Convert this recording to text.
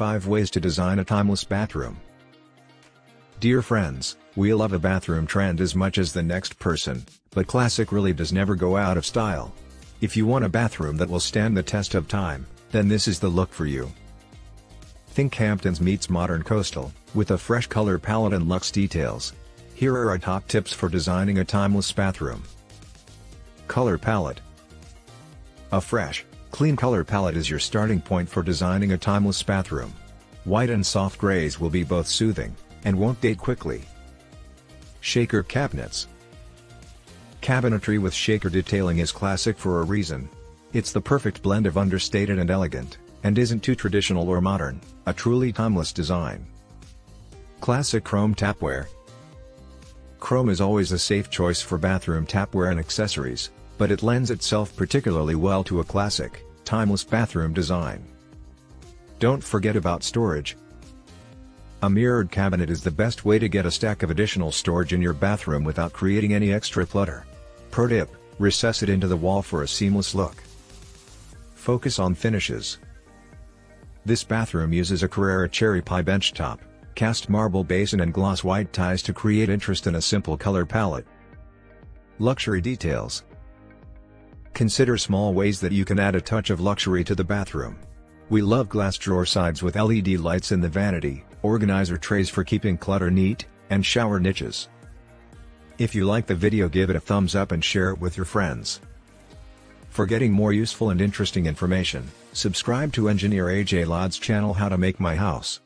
5 ways to design a timeless bathroom. Dear friends, we love a bathroom trend as much as the next person, but classic really does never go out of style. If you want a bathroom that will stand the test of time, then this is the look for you. Think Hamptons-meets-modern-coastal, with a fresh color palette and luxe details. Here are our top tips for designing a timeless bathroom. Color palette. A fresh, clean color palette is your starting point for designing a timeless bathroom. White and soft grays will be both soothing, and won't date quickly. Shaker cabinets. Cabinetry with shaker detailing is classic for a reason. It's the perfect blend of understated and elegant, and isn't too traditional or modern, a truly timeless design. Classic chrome tapware. Chrome is always a safe choice for bathroom tapware and accessories, but it lends itself particularly well to a classic, timeless bathroom design. Don't forget about storage. A mirrored cabinet is the best way to get a stack of additional storage in your bathroom without creating any extra clutter. Pro tip: recess it into the wall for a seamless look. Focus on finishes. This bathroom uses a Carrara cherry pie benchtop, cast marble basin and gloss white tiles to create interest in a simple color palette. Luxury details. Consider small ways that you can add a touch of luxury to the bathroom. We love glass drawer sides with LED lights in the vanity, organizer trays for keeping clutter neat, and shower niches. If you like the video, give it a thumbs up and share it with your friends. For getting more useful and interesting information, subscribe to Engineer AJ Ladd's channel How to Make My House.